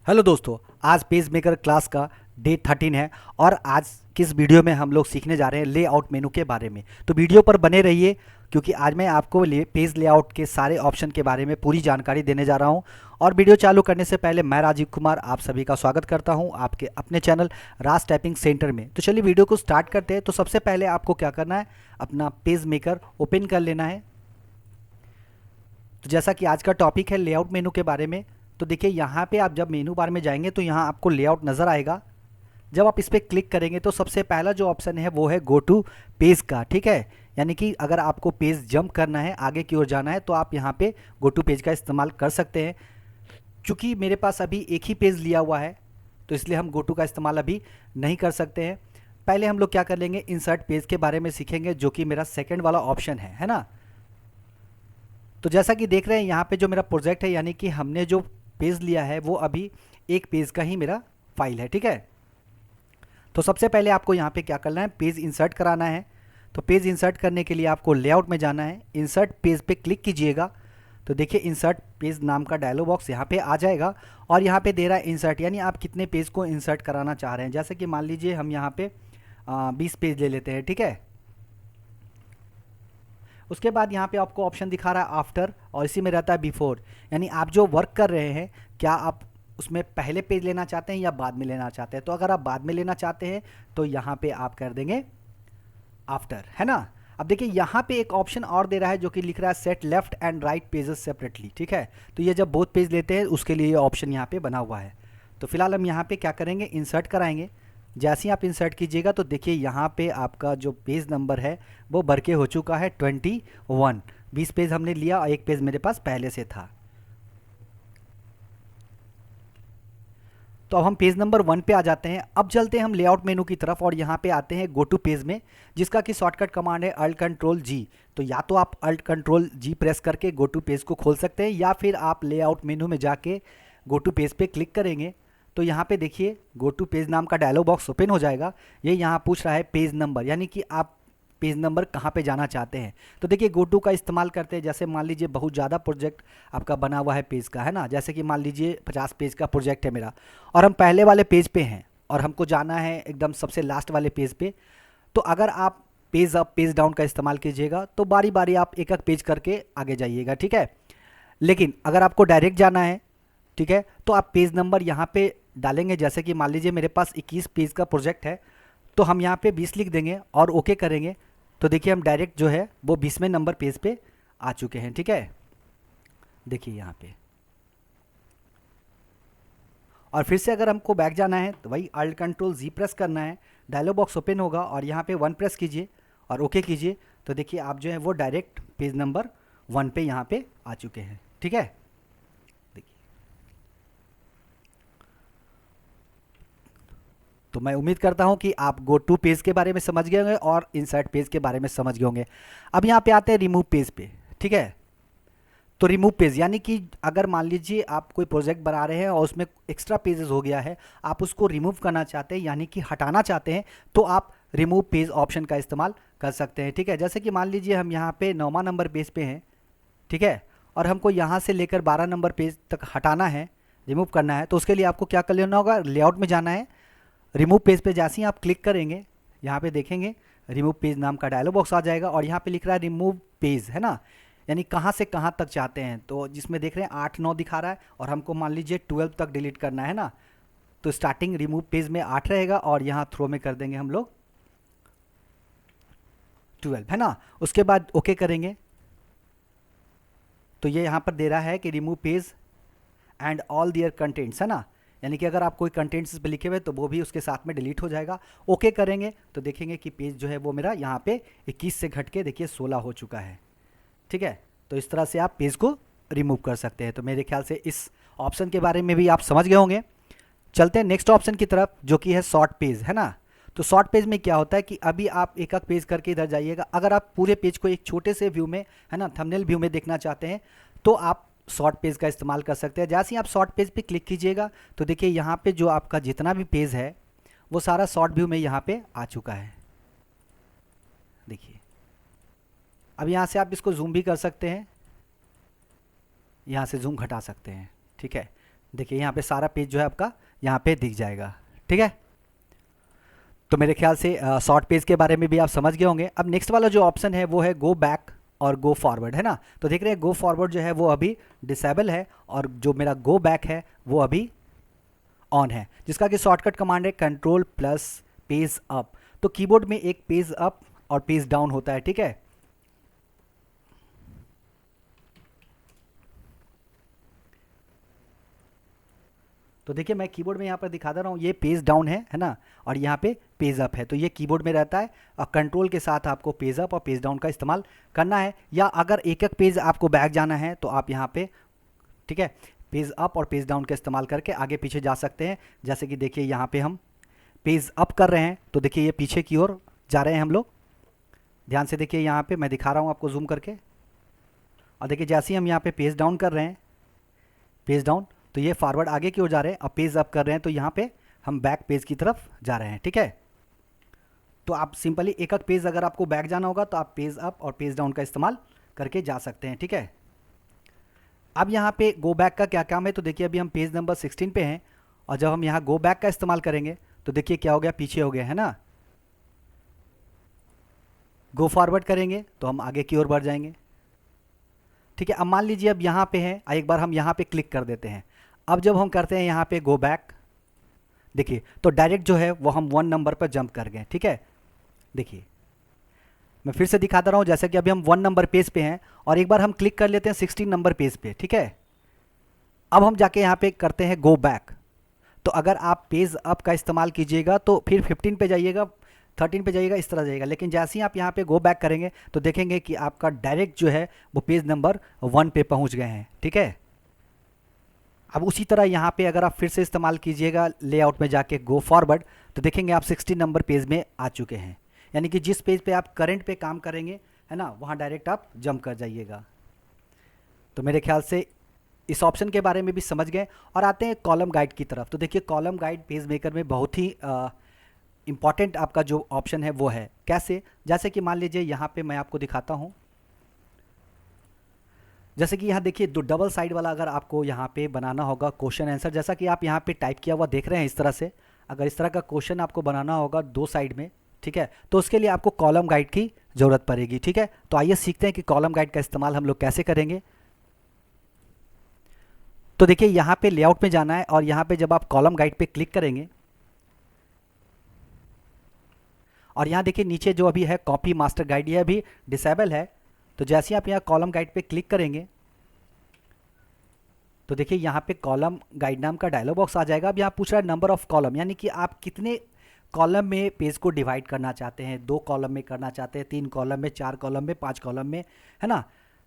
Hello दोस्तों, आज page maker class का डे 13 है और आज किस वीडियो में हम लोग सीखने जा रहे हैं लेआउट मेनू के बारे में। तो वीडियो पर बने रहिए क्योंकि आज मैं आपको पेज लेआउट के सारे ऑप्शन के बारे में पूरी जानकारी देने जा रहा हूं। और वीडियो चालू करने से पहले मैं राजीव कुमार आप सभी का स्वागत करता हूं आपके अपने चैनल राज टाइपिंग सेंटर में। तो चलिए वीडियो को स्टार्ट करते हैं। तो सबसे पहले आपको क्या करना है, अपना पेज मेकर ओपन कर लेना है। तो जैसा कि आज का टॉपिक है लेआउट मेनू के बारे में, तो देखिए यहाँ पे आप जब मेनू बार में जाएंगे तो यहाँ आपको लेआउट नज़र आएगा। जब आप इस पर क्लिक करेंगे तो सबसे पहला जो ऑप्शन है वो है गो टू पेज का। ठीक है, यानी कि अगर आपको पेज जंप करना है, आगे की ओर जाना है, तो आप यहाँ पे गो टू पेज का इस्तेमाल कर सकते हैं। चूँकि मेरे पास अभी एक ही पेज लिया हुआ है तो इसलिए हम गो टू का इस्तेमाल अभी नहीं कर सकते हैं। पहले हम लोग क्या कर लेंगे, इंसर्ट पेज के बारे में सीखेंगे, जो कि मेरा सेकेंड वाला ऑप्शन है ना। तो जैसा कि देख रहे हैं यहाँ पे जो मेरा प्रोजेक्ट है, यानी कि हमने जो पेज लिया है वो अभी एक पेज का ही मेरा फाइल है। ठीक है, तो सबसे पहले आपको यहाँ पे क्या करना है, पेज इंसर्ट कराना है। तो पेज इंसर्ट करने के लिए आपको लेआउट में जाना है, इंसर्ट पेज पे क्लिक कीजिएगा। तो देखिए इंसर्ट पेज नाम का डायलॉग बॉक्स यहाँ पे आ जाएगा और यहाँ पे दे रहा है इंसर्ट, यानी आप कितने पेज को इंसर्ट कराना चाह रहे हैं। जैसे कि मान लीजिए हम यहाँ पे 20 पेज ले लेते हैं। ठीक है, उसके बाद यहाँ पे आपको ऑप्शन दिखा रहा है आफ्टर और इसी में रहता है बिफोर, यानी आप जो वर्क कर रहे हैं क्या आप उसमें पहले पेज लेना चाहते हैं या बाद में लेना चाहते हैं। तो अगर आप बाद में लेना चाहते हैं तो यहाँ पे आप कर देंगे आफ्टर, है ना। अब देखिए यहाँ पे एक ऑप्शन और दे रहा है जो कि लिख रहा है set left and right pages separately. ठीक है, तो ये जब बोथ पेज लेते हैं उसके लिए ये ऑप्शन यहाँ पे बना हुआ है। तो फिलहाल हम यहाँ पे क्या करेंगे, इंसर्ट कराएंगे। जैसे ही आप इंसर्ट कीजिएगा तो देखिए यहाँ पे आपका जो पेज नंबर है वो भर के हो चुका है 21। 20 पेज हमने लिया और एक पेज मेरे पास पहले से था। तो अब हम पेज नंबर 1 पे आ जाते हैं। अब चलते हैं हम लेआउट मेनू की तरफ और यहाँ पे आते हैं गो टू पेज में, जिसका कि शॉर्टकट कमांड है अल्ट कंट्रोल जी। तो या तो आप अल्ट कंट्रोल जी प्रेस करके गो टू पेज को खोल सकते हैं या फिर आप लेआउट मेनू में जाके गो टू पेज पे क्लिक करेंगे तो यहाँ पे देखिए गो टू पेज नाम का डायलॉग बॉक्स ओपन हो जाएगा। ये यहाँ पूछ रहा है पेज नंबर, यानी कि आप पेज नंबर कहाँ पे जाना चाहते हैं। तो देखिए गो टू का इस्तेमाल करते हैं, जैसे मान लीजिए बहुत ज़्यादा प्रोजेक्ट आपका बना हुआ है पेज का, है ना। जैसे कि मान लीजिए 50 पेज का प्रोजेक्ट है मेरा और हम पहले वाले पेज पे हैं और हमको जाना है एकदम सबसे लास्ट वाले पेज पे। तो अगर आप पेज अप पेज डाउन का इस्तेमाल कीजिएगा तो बारी बारी आप एक एक पेज करके आगे जाइएगा। ठीक है, लेकिन अगर आपको डायरेक्ट जाना है, ठीक है, तो आप पेज नंबर यहाँ पे डालेंगे। जैसे कि मान लीजिए मेरे पास 21 पेज का प्रोजेक्ट है तो हम यहाँ पे 20 लिख देंगे और ओके करेंगे। तो देखिए हम डायरेक्ट जो है वो 20वें नंबर पेज पे आ चुके हैं। ठीक है, देखिए यहाँ पे। और फिर से अगर हमको बैक जाना है तो वही अल्ट कंट्रोल जी प्रेस करना है, डायलॉग बॉक्स ओपन होगा और यहाँ पे 1 प्रेस कीजिए और ओके कीजिए। तो देखिए आप जो है वो डायरेक्ट पेज नंबर 1 पे यहाँ पे आ चुके हैं। ठीक है, देखिए। तो मैं उम्मीद करता हूँ कि आप गो टू पेज के बारे में समझ गए होंगे और इंसर्ट पेज के बारे में समझ गए होंगे। अब यहाँ पे आते हैं रिमूव पेज पे। ठीक है, तो रिमूव पेज यानी कि अगर मान लीजिए आप कोई प्रोजेक्ट बना रहे हैं और उसमें एक्स्ट्रा पेजेस हो गया है, आप उसको रिमूव करना चाहते हैं यानी कि हटाना चाहते हैं, तो आप रिमूव पेज ऑप्शन का इस्तेमाल कर सकते हैं। ठीक है, जैसे कि मान लीजिए हम यहाँ पे 9वां नंबर पेज पे हैं, ठीक है, और हमको यहाँ से लेकर 12 नंबर पेज तक हटाना है, रिमूव करना है। तो उसके लिए आपको क्या कर लेना होगा, लेआउट में जाना है, रिमूव पेज पे जैसे ही आप क्लिक करेंगे यहाँ पे देखेंगे रिमूव पेज नाम का डायलॉग बॉक्स आ जाएगा और यहाँ पे लिख रहा है रिमूव पेज, है ना, यानी कहाँ से कहाँ तक चाहते हैं। तो जिसमें देख रहे हैं 8 9 दिखा रहा है और हमको मान लीजिए 12 तक डिलीट करना है ना। तो स्टार्टिंग रिमूव पेज में 8 रहेगा और यहाँ थ्रो में कर देंगे हम लोग 12, है ना। उसके बाद ओके करेंगे तो ये यहाँ पर दे रहा है कि remove page and all their contents, है ना, यानी कि अगर आप कोई कंटेंट्स इस पे लिखे हुए तो वो भी उसके साथ में डिलीट हो जाएगा। ओके करेंगे तो देखेंगे कि पेज जो है वो मेरा यहाँ पे 21 से घट के देखिए 16 हो चुका है। ठीक है, तो इस तरह से आप पेज को रिमूव कर सकते हैं। तो मेरे ख्याल से इस ऑप्शन के बारे में भी आप समझ गए होंगे। चलते हैं नेक्स्ट ऑप्शन की तरफ जो कि है शॉर्ट पेज, है ना। तो शॉर्ट पेज में क्या होता है कि अभी आप एक एक पेज करके इधर जाइएगा। अगर आप पूरे पेज को एक छोटे से व्यू में, है ना, थंबनेल व्यू में देखना चाहते हैं तो आप शॉर्ट पेज का इस्तेमाल कर सकते हैं। जैसे ही आप शॉर्ट पेज पे क्लिक कीजिएगा तो देखिए यहाँ पे जो आपका जितना भी पेज है वो सारा शॉर्ट व्यू में यहाँ पे आ चुका है। देखिए अब यहाँ से आप इसको जूम भी कर सकते हैं, यहाँ से जूम घटा सकते हैं। ठीक है, देखिए यहाँ पे सारा पेज जो है आपका यहाँ पे दिख जाएगा। ठीक है, तो मेरे ख्याल से शॉर्ट पेज के बारे में भी आप समझ गए होंगे। अब नेक्स्ट वाला जो ऑप्शन है वो है गो बैक और गो फॉरवर्ड, है ना। तो देख रहे हैं गो फॉरवर्ड जो है वो अभी डिसेबल है और जो मेरा गो बैक है वो अभी ऑन है, जिसका कि शॉर्टकट कमांड है कंट्रोल प्लस पेज अप। तो कीबोर्ड में एक पेज अप और पेज डाउन होता है। ठीक है, तो देखिए मैं कीबोर्ड में यहाँ पर दिखा दे रहा हूँ, ये पेज डाउन है ना, और यहाँ पे पेज अप है। तो ये कीबोर्ड में रहता है और कंट्रोल के साथ आपको पेज अप और पेज डाउन का इस्तेमाल करना है। या अगर एक एक पेज आपको बैक जाना है तो आप यहाँ पे, ठीक है, पेज अप और पेज डाउन का इस्तेमाल करके आगे पीछे जा सकते हैं। जैसे कि देखिए यहाँ पे हम पेज अप कर रहे हैं तो देखिए ये पीछे की ओर जा रहे हैं हम लोग। ध्यान से देखिए यहाँ पे मैं दिखा रहा हूँ आपको जूम करके, और देखिए जैसे ही हम यहाँ पे पेज डाउन कर रहे हैं, पेज डाउन, तो ये फॉरवर्ड आगे की ओर जा रहे हैं। अब पेज अप कर रहे हैं तो यहाँ पे हम बैक पेज की तरफ जा रहे हैं। ठीक है, तो आप सिंपली एक एक पेज अगर आपको बैक जाना होगा तो आप पेज अप और पेज डाउन का इस्तेमाल करके जा सकते हैं। ठीक है, अब यहाँ पे गो बैक का क्या काम है, तो देखिए अभी हम पेज नंबर 16 पे हैं और जब हम यहाँ गो बैक का इस्तेमाल करेंगे तो देखिए क्या हो गया, पीछे हो गया, है ना। गो फॉरवर्ड करेंगे तो हम आगे की ओर बढ़ जाएंगे। ठीक है, अब मान लीजिए अब यहाँ पे है, एक बार हम यहाँ पे क्लिक कर देते हैं। अब जब हम करते हैं यहाँ पे गो बैक, देखिए तो डायरेक्ट जो है वो हम 1 नंबर पर जंप कर गए। ठीक है, देखिए मैं फिर से दिखाता रहा हूँ, जैसे कि अभी हम 1 नंबर पेज पे हैं और एक बार हम क्लिक कर लेते हैं 16 नंबर पेज पे। ठीक है, अब हम जाके यहाँ पे करते हैं गो बैक। तो अगर आप पेज अप का इस्तेमाल कीजिएगा तो फिर 15 पे जाइएगा, 13 पे जाइएगा, इस तरह जाइएगा। लेकिन जैसे ही आप यहाँ पे गो बैक करेंगे तो देखेंगे कि आपका डायरेक्ट जो है वो पेज नंबर 1 पे पहुँच गए हैं। ठीक है, अब उसी तरह यहाँ पे अगर आप फिर से इस्तेमाल कीजिएगा लेआउट में जाके गो फॉरवर्ड, तो देखेंगे आप 16 नंबर पेज में आ चुके हैं। यानी कि जिस पेज पे आप करंट पे काम करेंगे, है ना, वहाँ डायरेक्ट आप जंप कर जाइएगा। तो मेरे ख्याल से इस ऑप्शन के बारे में भी समझ गए। और आते हैं कॉलम गाइड की तरफ। तो देखिए कॉलम गाइड पेज मेकर में बहुत ही इम्पॉर्टेंट आपका जो ऑप्शन है वो है। कैसे, जैसे कि मान लीजिए यहाँ पे मैं आपको दिखाता हूँ। जैसे कि यहाँ देखिए दो डबल साइड वाला अगर आपको यहाँ पे बनाना होगा क्वेश्चन आंसर, जैसा कि आप यहाँ पे टाइप किया हुआ देख रहे हैं इस तरह से, अगर इस तरह का क्वेश्चन आपको बनाना होगा 2 साइड में, ठीक है, तो उसके लिए आपको कॉलम गाइड की ज़रूरत पड़ेगी। ठीक है, तो आइए सीखते हैं कि कॉलम गाइड का इस्तेमाल हम लोग कैसे करेंगे। तो देखिए यहाँ पे लेआउट में जाना है और यहाँ पे जब आप कॉलम गाइड पे क्लिक करेंगे और यहाँ देखिए नीचे जो अभी है कॉपी मास्टर गाइड, ये अभी डिसेबल है। तो जैसे ही आप यहाँ कॉलम गाइड पे क्लिक करेंगे तो देखिए यहाँ पे कॉलम गाइड नाम का डायलॉग बॉक्स आ जाएगा। अब यहाँ पूछ रहा है नंबर ऑफ कॉलम, यानी कि आप कितने कॉलम में पेज को डिवाइड करना चाहते हैं। 2 कॉलम में करना चाहते हैं, 3 कॉलम में, 4 कॉलम में, 5 कॉलम में, है ना।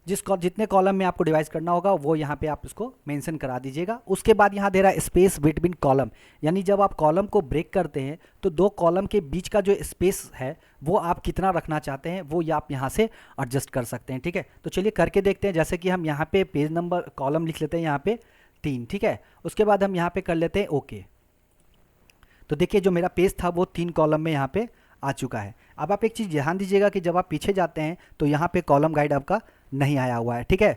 जितने कॉलम में आपको डिवाइड करना होगा वो यहाँ पे आप उसको मेंशन करा दीजिएगा। उसके बाद यहाँ दे रहा है स्पेस बिटवीन कॉलम, यानी जब आप कॉलम को ब्रेक करते हैं तो 2 कॉलम के बीच का जो स्पेस है वो आप कितना रखना चाहते हैं, वो आप यहाँ से एडजस्ट कर सकते हैं। ठीक है, तो चलिए करके देखते हैं। जैसे कि हम यहाँ पे पेज नंबर कॉलम लिख लेते हैं यहाँ पे 3। ठीक है, उसके बाद हम यहाँ पे कर लेते हैं ओके। तो देखिए जो मेरा पेज था वो 3 कॉलम में यहाँ पे आ चुका है। अब आप एक चीज़ ध्यान दीजिएगा कि जब आप पीछे जाते हैं तो यहाँ पे कॉलम गाइड आपका नहीं आया हुआ है। ठीक है,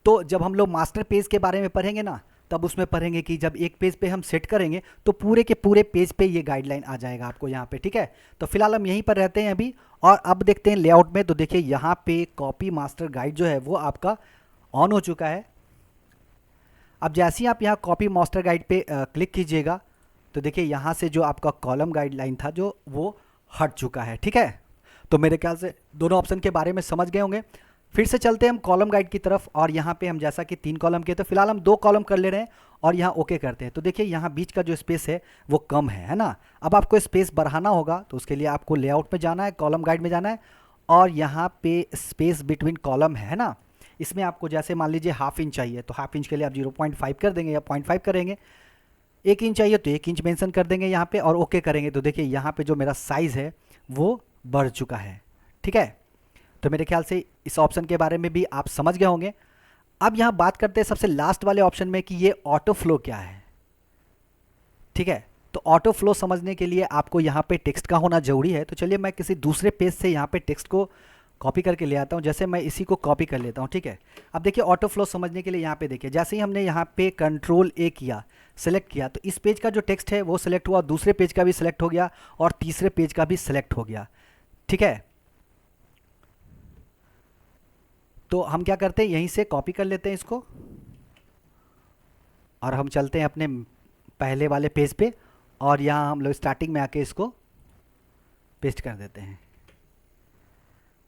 तो जब हम लोग मास्टर पेज के बारे में पढ़ेंगे ना, तब उसमें पढ़ेंगे कि जब एक पेज पे हम सेट करेंगे तो पूरे के पूरे पेज पे ये गाइडलाइन आ जाएगा आपको यहाँ पे। ठीक है, तो फिलहाल हम यहीं पर रहते हैं अभी और अब देखते हैं लेआउट में। तो देखिए यहाँ पे कॉपी मास्टर गाइड जो है वो आपका ऑन हो चुका है। अब जैसे ही आप यहाँ कॉपी मास्टर गाइड पे क्लिक कीजिएगा तो देखिए यहाँ से जो आपका कॉलम गाइडलाइन था जो वो हट चुका है। ठीक है, तो मेरे ख्याल से दोनों ऑप्शन के बारे में समझ गए होंगे। फिर से चलते हैं हम कॉलम गाइड की तरफ और यहाँ पे हम जैसा कि 3 कॉलम के, तो फिलहाल हम 2 कॉलम कर ले रहे हैं और यहाँ ओके करते हैं। तो देखिए यहाँ बीच का जो स्पेस है वो कम है ना। अब आपको स्पेस बढ़ाना होगा तो उसके लिए आपको लेआउट में जाना है, कॉलम गाइड में जाना है और यहाँ पे स्पेस बिटवीन कॉलम है ना, इसमें आपको जैसे मान लीजिए 1/2 इंच चाहिए तो 1/2 इंच के लिए आप 0.5 कर देंगे या 0.5 करेंगे। 1 इंच चाहिए तो 1 इंच मेंशन कर देंगे यहाँ पे और ओके करेंगे। तो देखिए यहाँ पे जो मेरा साइज़ है वो बढ़ चुका है। ठीक है, तो मेरे ख्याल से इस ऑप्शन के बारे में भी आप समझ गए होंगे। अब यहाँ बात करते हैं सबसे लास्ट वाले ऑप्शन में कि ये ऑटो फ्लो क्या है। ठीक है, तो ऑटो फ्लो समझने के लिए आपको यहाँ पे टेक्स्ट का होना जरूरी है। तो चलिए मैं किसी दूसरे पेज से यहाँ पे टेक्स्ट को कॉपी करके ले आता हूँ। जैसे मैं इसी को कॉपी कर लेता हूँ, ठीक है। अब देखिए ऑटो फ्लो समझने के लिए यहाँ पे देखिए, जैसे ही हमने यहाँ पे कंट्रोल ए किया, सेलेक्ट किया, तो इस पेज का जो टेक्स्ट है वो सिलेक्ट हुआ, दूसरे पेज का भी सिलेक्ट हो गया और तीसरे पेज का भी सिलेक्ट हो गया, ठीक है। तो हम क्या करते हैं, यहीं से कॉपी कर लेते हैं इसको और हम चलते हैं अपने पहले वाले पेज पे और यहाँ हम लोग स्टार्टिंग में आके इसको पेस्ट कर देते हैं,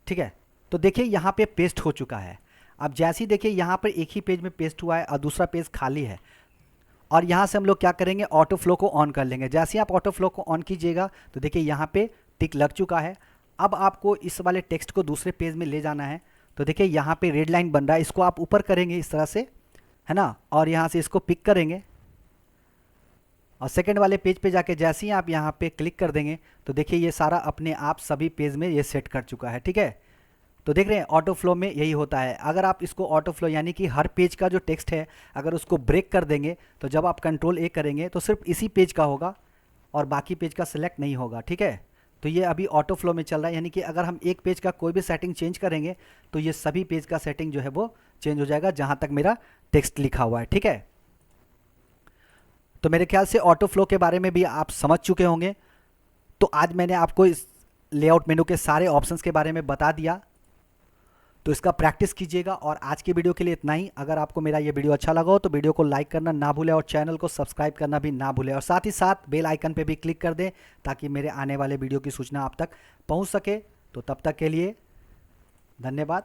ठीक है। तो देखिए यहाँ पे पेस्ट हो चुका है। अब जैसे ही देखिए यहाँ पर एक ही पेज में पेस्ट हुआ है और दूसरा पेज खाली है, और यहाँ से हम लोग क्या करेंगे, ऑटो फ्लो को ऑन कर लेंगे। जैसे ही आप ऑटो फ्लो को ऑन कीजिएगा तो देखिए यहाँ पे टिक लग चुका है। अब आपको इस वाले टेक्स्ट को दूसरे पेज में ले जाना है, तो देखिए यहाँ पे रेड लाइन बन रहा है, इसको आप ऊपर करेंगे इस तरह से, है ना, और यहाँ से इसको पिक करेंगे और सेकंड वाले पेज पे जाके जैसे ही आप यहाँ पे क्लिक कर देंगे तो देखिए ये सारा अपने आप सभी पेज में ये सेट कर चुका है, ठीक है। तो देख रहे हैं ऑटो फ्लो में यही होता है। अगर आप इसको ऑटो फ्लो यानी कि हर पेज का जो टेक्स्ट है अगर उसको ब्रेक कर देंगे तो जब आप कंट्रोल ए करेंगे तो सिर्फ इसी पेज का होगा और बाकी पेज का सिलेक्ट नहीं होगा, ठीक है। तो ये अभी ऑटो फ्लो में चल रहा है, यानी कि अगर हम एक पेज का कोई भी सेटिंग चेंज करेंगे तो ये सभी पेज का सेटिंग जो है वो चेंज हो जाएगा जहाँ तक मेरा टेक्स्ट लिखा हुआ है, ठीक है। तो मेरे ख्याल से ऑटो फ्लो के बारे में भी आप समझ चुके होंगे। तो आज मैंने आपको इस लेआउट मेनू के सारे ऑप्शंस के बारे में बता दिया, तो इसका प्रैक्टिस कीजिएगा। और आज की वीडियो के लिए इतना ही। अगर आपको मेरा ये वीडियो अच्छा लगा हो तो वीडियो को लाइक करना ना भूलें और चैनल को सब्सक्राइब करना भी ना भूलें, और साथ ही साथ बेल आइकन पे भी क्लिक कर दें ताकि मेरे आने वाले वीडियो की सूचना आप तक पहुंच सके। तो तब तक के लिए धन्यवाद।